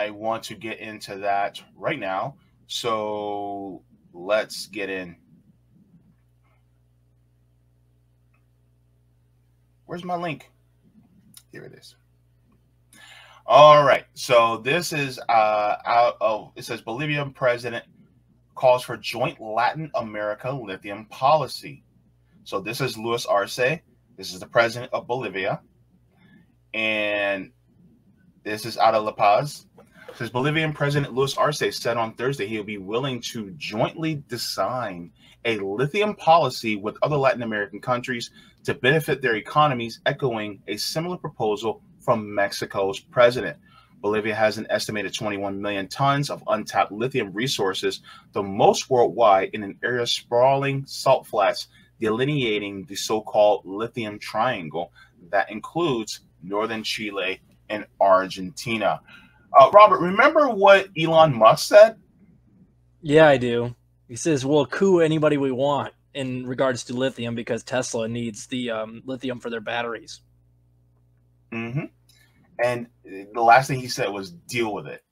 I want to get into that right now. So let's get in. Where's my link? Here it is. All right. So this is out of, it says Bolivian president calls for joint Latin America lithium policy. So this is Louis Arce. This is the president of Bolivia. And this is out of La Paz. It says Bolivian President Louis Arce said on Thursday he will be willing to jointly design a lithium policy with other Latin American countries to benefit their economies, echoing a similar proposal from Mexico's president. Bolivia has an estimated 21 million tons of untapped lithium resources, the most worldwide, in an area of sprawling salt flats delineating the so-called lithium triangle that includes northern Chile and Argentina. Robert, remember what Elon Musk said? Yeah, I do. He says we'll coup anybody we want in regards to lithium because Tesla needs the lithium for their batteries. Mm-hmm. And the last thing he said was deal with it.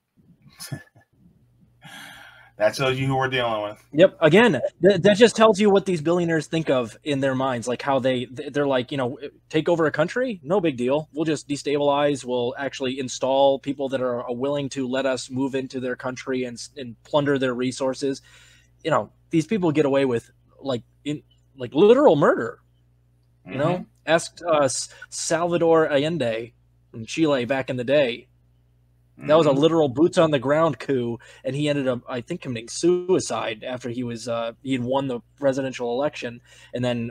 That tells you who we're dealing with. Yep. Again, that just tells you what these billionaires think of in their minds, like how they're like, take over a country, no big deal. We'll just destabilize. We'll actually install people that are willing to let us move into their country and plunder their resources. These people get away with like literal murder. Mm-hmm. Asked Salvador Allende in Chile back in the day. That was a literal boots on the ground coup, and he ended up, I think, committing suicide after he had won the presidential election, and then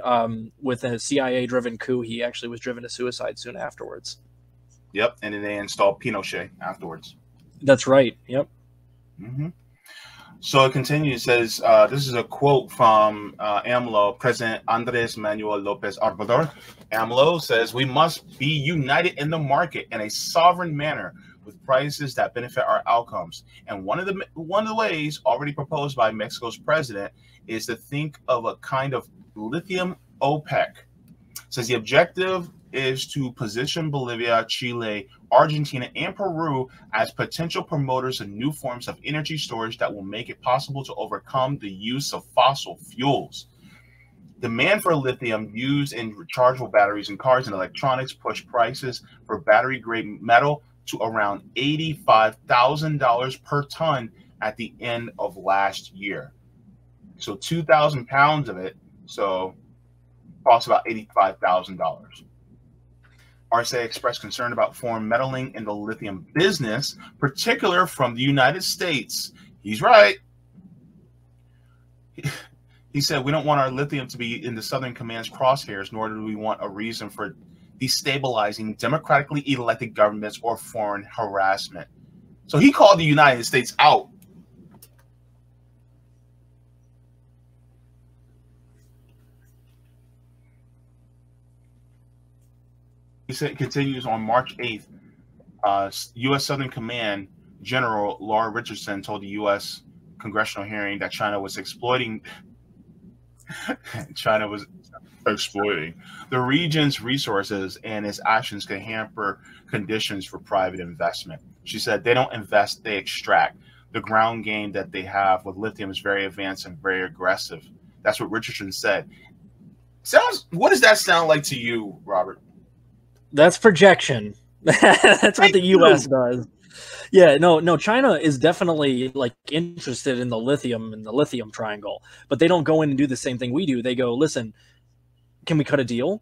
with a CIA-driven coup, he actually was driven to suicide soon afterwards. Yep, and then they installed Pinochet afterwards. That's right. Yep. Mm-hmm. So it continues. It says, this is a quote from AMLO, President Andres Manuel Lopez Obrador. AMLO says, we must be united in the market in a sovereign manner with prices that benefit our outcomes. And one of the ways already proposed by Mexico's president is to think of a kind of lithium OPEC. It says the objective is to position Bolivia, Chile, Argentina, and Peru as potential promoters of new forms of energy storage that will make it possible to overcome the use of fossil fuels. Demand for lithium used in rechargeable batteries in cars and electronics pushed prices for battery-grade metal to around $85,000 per ton at the end of last year. So 2,000 pounds of it, so costs about $85,000. Arce expressed concern about foreign meddling in the lithium business, particularly from the United States. He's right. He said, we don't want our lithium to be in the Southern Command's crosshairs, nor do we want a reason for destabilizing democratically elected governments or foreign harassment. So he called the United States out. He said, continues on March 8th, U.S. Southern Command General Laura Richardson told the U.S. congressional hearing that China was exploiting the region's resources, and its actions can hamper conditions for private investment. She said they don't invest, they extract. The ground game that they have with lithium is very advanced and very aggressive. That's what Richardson said. What does that sound like to you, Robert? That's projection. That's what the U.S. does. Yeah, no, China is definitely interested in the lithium triangle, but they don't go in and do the same thing we do. They go, listen, can we cut a deal?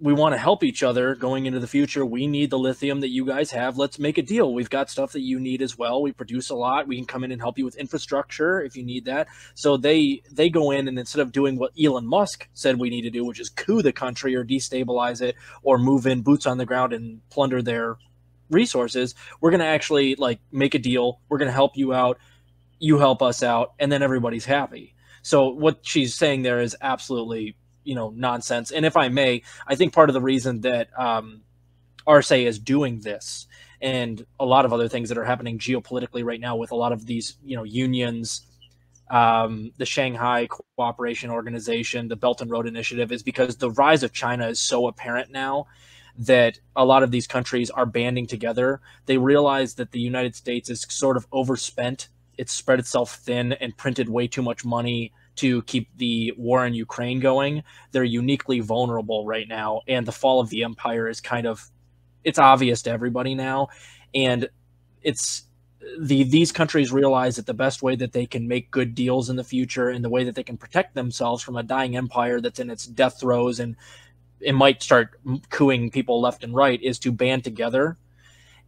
We want to help each other going into the future. We need the lithium that you guys have. Let's make a deal. We've got stuff that you need as well. We produce a lot. We can come in and help you with infrastructure if you need that. So they go in, and instead of doing what Elon Musk said we need to do, which is coup the country or destabilize it or move in boots on the ground and plunder their resources, we're going to actually make a deal. We're going to help you out. You help us out. And then everybody's happy. So what she's saying there is absolutely nonsense. And if I may, I think part of the reason that Arce is doing this and a lot of other things that are happening geopolitically right now with a lot of these, unions, the Shanghai Cooperation Organization, the Belt and Road Initiative, is because the rise of China is so apparent now. that a lot of these countries are banding together. They realize that the United States is sort of overspent. It's spread itself thin and printed way too much money to keep the war in Ukraine going. They're uniquely vulnerable right now, and the fall of the empire is kind of, it's obvious to everybody now. And it's these countries realize that the best way that they can make good deals in the future, and the way that they can protect themselves from a dying empire that's in its death throes and it might start cooing people left and right, is to band together.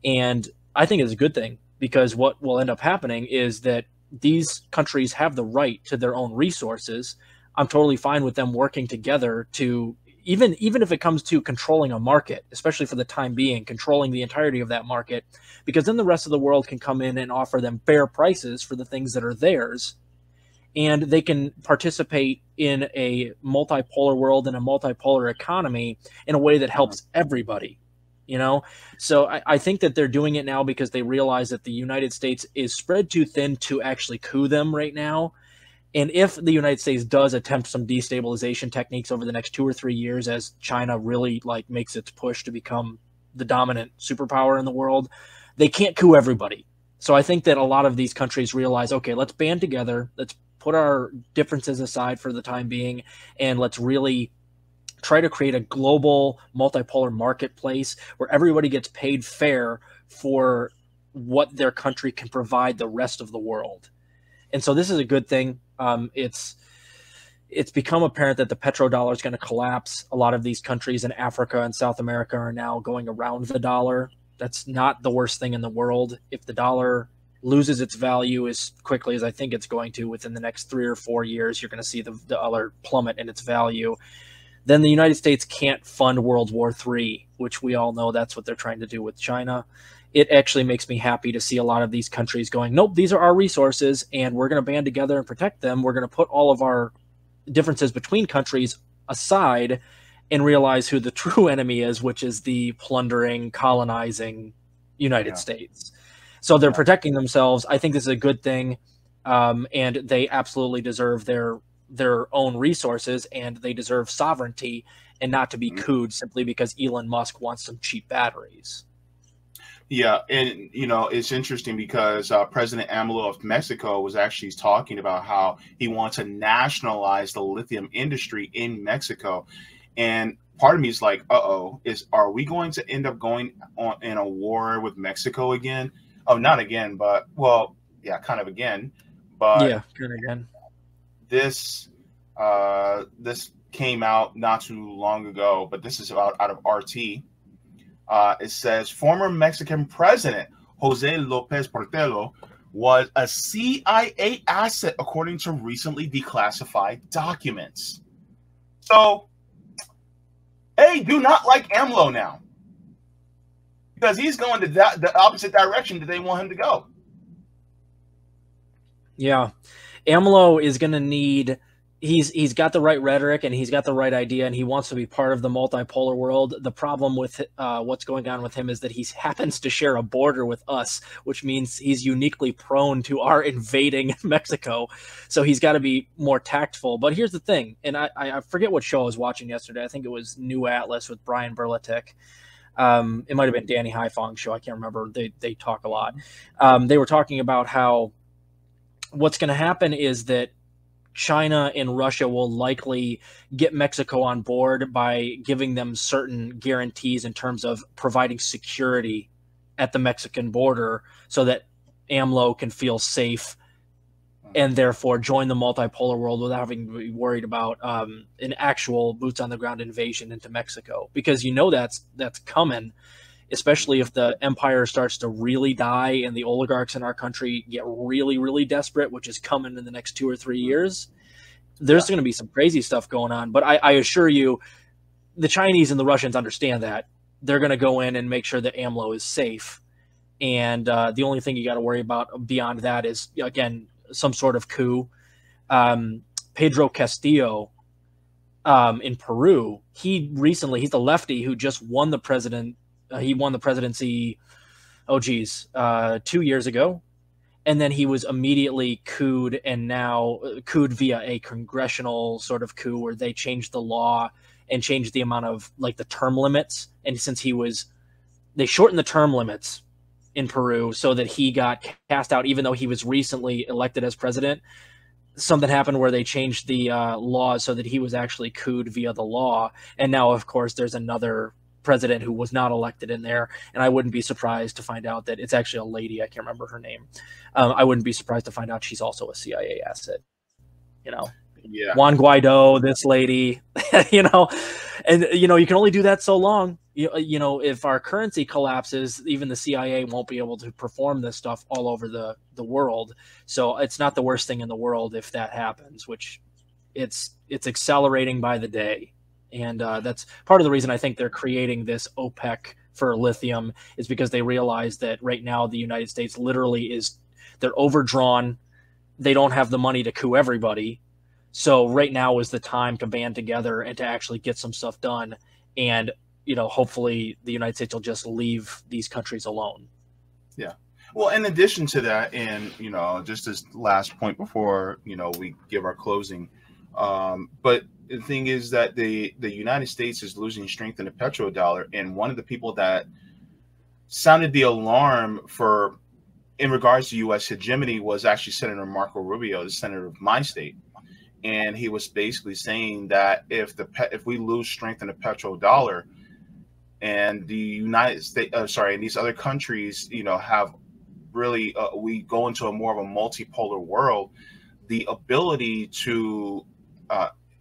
And I think it's a good thing, because what will end up happening is that these countries have the right to their own resources. I'm totally fine with them working together to, even if it comes to controlling a market, especially for the time being, controlling the entirety of that market, because then the rest of the world can come in and offer them fair prices for the things that are theirs, and they can participate in a multipolar world and a multipolar economy in a way that helps everybody. You know, so I think that they're doing it now because they realize that the United States is spread too thin to actually coup them right now. And if the United States does attempt some destabilization techniques over the next 2 or 3 years, as China really like makes its push to become the dominant superpower in the world, they can't coup everybody. So I think that a lot of these countries realize, okay, let's band together, let's put our differences aside for the time being, and let's really try to create a global multipolar marketplace where everybody gets paid fair for what their country can provide the rest of the world. And so this is a good thing. It's become apparent that the petrodollar is going to collapse. A lot of these countries in Africa and South America are now going around the dollar. That's not the worst thing in the world. If the dollar loses its value as quickly as I think it's going to within the next 3 or 4 years, you're going to see the dollar plummet in its value. Then the United States can't fund World War III, which we all know that's what they're trying to do with China. It actually makes me happy to see a lot of these countries going, nope, these are our resources, and we're going to band together and protect them. We're going to put all of our differences between countries aside and realize who the true enemy is, which is the plundering, colonizing United States. So they're protecting themselves. I think this is a good thing, and they absolutely deserve their own resources, and they deserve sovereignty and not to be cooed simply because Elon Musk wants some cheap batteries. Yeah, and you know, it's interesting because President AMLO of Mexico was actually talking about how he wants to nationalize the lithium industry in Mexico. And part of me is like, are we going to end up going on in a war with Mexico again? Oh, not again, but well, yeah, kind of again. But yeah, kind of again. This came out not too long ago, but this is out of RT. It says former Mexican President Jose López Portillo was a CIA asset according to recently declassified documents. So they do not like AMLO now because he's going to the opposite direction that they want him to go. Yeah. AMLO is going to need, he's got the right rhetoric and he's got the right idea and he wants to be part of the multipolar world. The problem with what's going on with him is that he happens to share a border with us, which means he's uniquely prone to our invading Mexico. So he's got to be more tactful. But here's the thing, and I forget what show I was watching yesterday. I think it was New Atlas with Brian Berlatic. It might have been Danny Haifong's show. I can't remember. They talk a lot. They were talking about how what's going to happen is that China and Russia will likely get Mexico on board by giving them certain guarantees in terms of providing security at the Mexican border so that AMLO can feel safe and therefore join the multipolar world without having to be worried about an actual boots on the ground invasion into Mexico. Because you know that's coming, especially if the empire starts to really die and the oligarchs in our country get really, really desperate, which is coming in the next 2 or 3 years. There's going to be some crazy stuff going on. But I assure you, the Chinese and the Russians understand that. They're going to go in and make sure that AMLO is safe. And the only thing you got to worry about beyond that is, again, some sort of coup. Pedro Castillo in Peru, he's the lefty who just won the president. He won the presidency, 2 years ago. and then he was immediately couped, and now couped via a congressional sort of coup where they changed the law and changed the amount of like the term limits. And since they shortened the term limits in Peru so that he got cast out, even though he was recently elected as president. Something happened where they changed the laws so that he was actually couped via the law. And now, of course, there's another president who was not elected in there. And I wouldn't be surprised to find out that it's actually a lady. I can't remember her name. I wouldn't be surprised to find out she's also a CIA asset. You know, Yeah. Juan Guaido, this lady, you know, and, you know, you can only do that so long. You know, if our currency collapses, even the CIA won't be able to perform this stuff all over the world. So it's not the worst thing in the world if that happens, which it's accelerating by the day. And that's part of the reason I think they're creating this OPEC for lithium, is because they realize that right now the United States literally they're overdrawn. They don't have the money to coup everybody. So right now is the time to band together and to actually get some stuff done. And, you know, hopefully the United States will just leave these countries alone. Yeah. Well, in addition to that, and, you know, just this last point before, you know, we give our closing, but the thing is that the United States is losing strength in the petrodollar. And one of the people that sounded the alarm in regards to U.S. hegemony was actually Senator Marco Rubio, the senator of my state. And he was basically saying that if we lose strength in the petrodollar, and the United States, and these other countries, you know, have really, we go into a more of a multipolar world, the ability to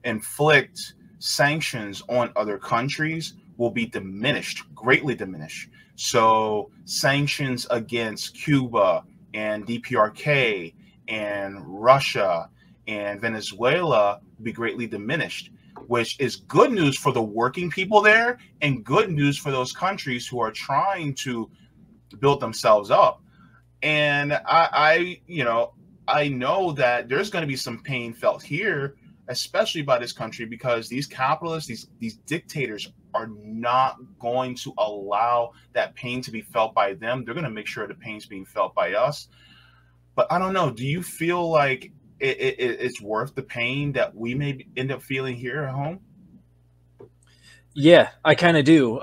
inflict sanctions on other countries will be diminished, greatly diminished. So sanctions against Cuba and DPRK and Russia and Venezuela will be greatly diminished, which is good news for the working people there and good news for those countries who are trying to build themselves up. And I know that there's going to be some pain felt here, especially by this country, because these capitalists, these dictators are not going to allow that pain to be felt by them. They're going to make sure the pain's being felt by us. But I don't know. Do you feel like it's worth the pain that we may end up feeling here at home? Yeah, I kind of do.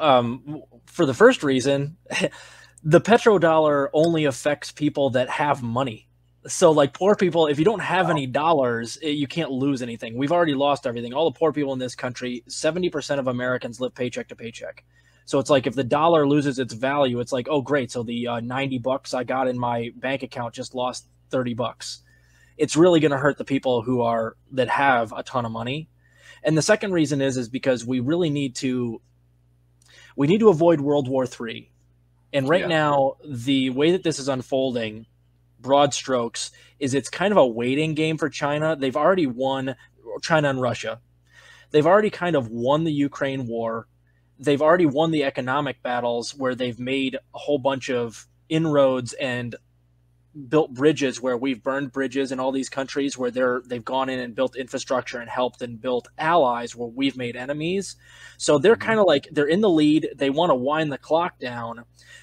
For the first reason, the petrodollar only affects people that have money. So like poor people, if you don't have any dollars, you can't lose anything. We've already lost everything. All the poor people in this country, 70% of Americans live paycheck to paycheck. So it's like if the dollar loses its value, it's like, oh, great. So the $90 I got in my bank account just lost $30. It's really going to hurt the people that have a ton of money. And the second reason is because we really need to avoid World War III. And right now, the way that this is unfolding, broad strokes, is it's kind of a waiting game for China. They've already won, China and Russia. They've already kind of won the Ukraine war. They've already won the economic battles where they've made a whole bunch of inroads and built bridges where we've burned bridges in all these countries where they've gone in and built infrastructure and helped and built allies where we've made enemies. So they're kind of like, they're in the lead. They want to wind the clock down.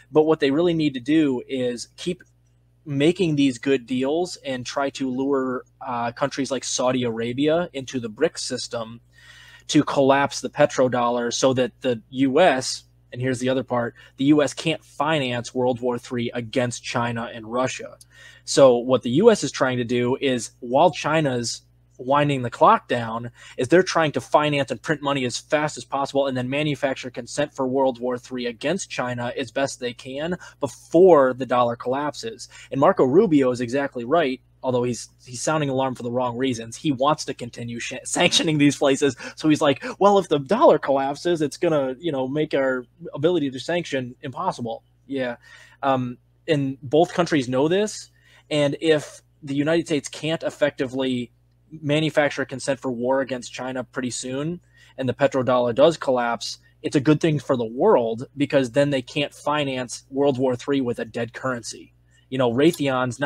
But what they really need to do is keep making these good deals and try to lure countries like Saudi Arabia into the BRICS system to collapse the petrodollar so that the U.S., and here's the other part, the U.S. can't finance World War III against China and Russia. So what the U.S. is trying to do is, while China's winding the clock down, is they're trying to finance and print money as fast as possible and then manufacture consent for World War III against China as best they can before the dollar collapses. And Marco Rubio is exactly right, although he's sounding alarm for the wrong reasons. He wants to continue sanctioning these places. So he's like, well, if the dollar collapses, it's going to, make our ability to sanction impossible. Yeah. And both countries know this. And if the United States can't effectively manufacture consent for war against China pretty soon, and the petrodollar does collapse, it's a good thing for the world, because then they can't finance World War III with a dead currency. Raytheon's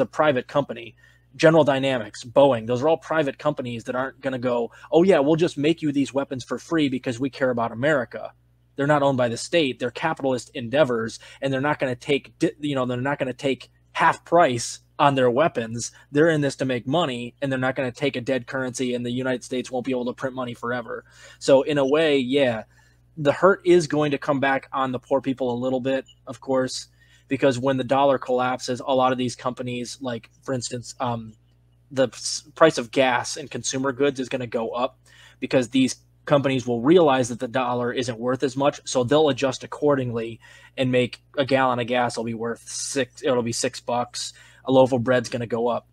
a private company. General Dynamics, Boeing, those are all private companies that aren't going to go, oh yeah, we'll just make you these weapons for free because we care about America. They're not owned by the state. They're capitalist endeavors, and they're not going to take half price on their weapons. They're in this to make money, and they're not going to take a dead currency, and the United States won't be able to print money forever. So in a way, yeah, the hurt is going to come back on the poor people a little bit, of course, because when the dollar collapses, a lot of these companies, like for instance, the price of gas and consumer goods is going to go up because these companies will realize that the dollar isn't worth as much, so they'll adjust accordingly and make a gallon of gas will be worth $6. A loaf of bread's going to go up,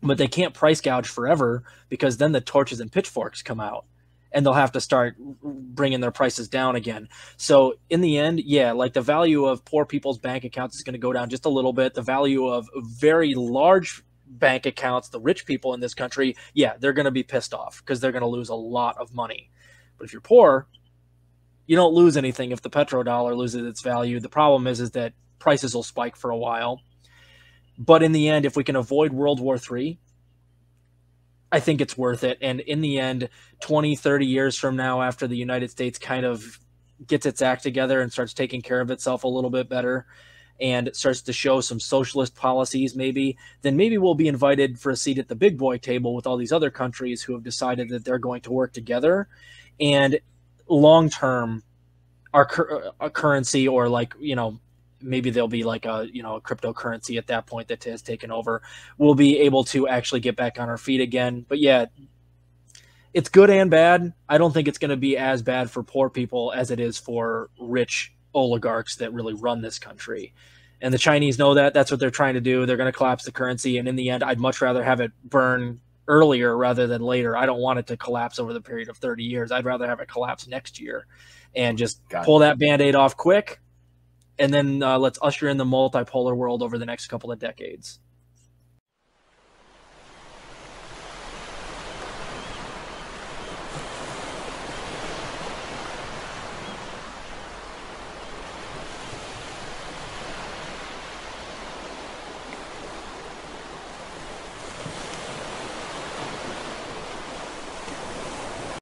but they can't price gouge forever because then the torches and pitchforks come out and they'll have to start bringing their prices down again. So in the end, yeah, like the value of poor people's bank accounts is going to go down just a little bit. The value of very large bank accounts, the rich people in this country, yeah, they're going to be pissed off because they're going to lose a lot of money. But if you're poor, you don't lose anything if the petrodollar loses its value. The problem is that prices will spike for a while. But in the end, if we can avoid World War III, I think it's worth it. And in the end, 20, 30 years from now, after the United States kind of gets its act together and starts taking care of itself a little bit better and starts to show some socialist policies maybe, then maybe we'll be invited for a seat at the big boy table with all these other countries who have decided that they're going to work together. And long-term, our currency, or like, you know, maybe there'll be like a, you know, a cryptocurrency at that point that has taken over, we'll be able to actually get back on our feet again. But yeah, it's good and bad. I don't think it's going to be as bad for poor people as it is for rich oligarchs that really run this country. And the Chinese know that. That's what they're trying to do. They're going to collapse the currency. And in the end, I'd much rather have it burn earlier rather than later. I don't want it to collapse over the period of 30 years. I'd rather have it collapse next year and just pull that Band-Aid off quick. And then let's usher in the multipolar world over the next couple of decades.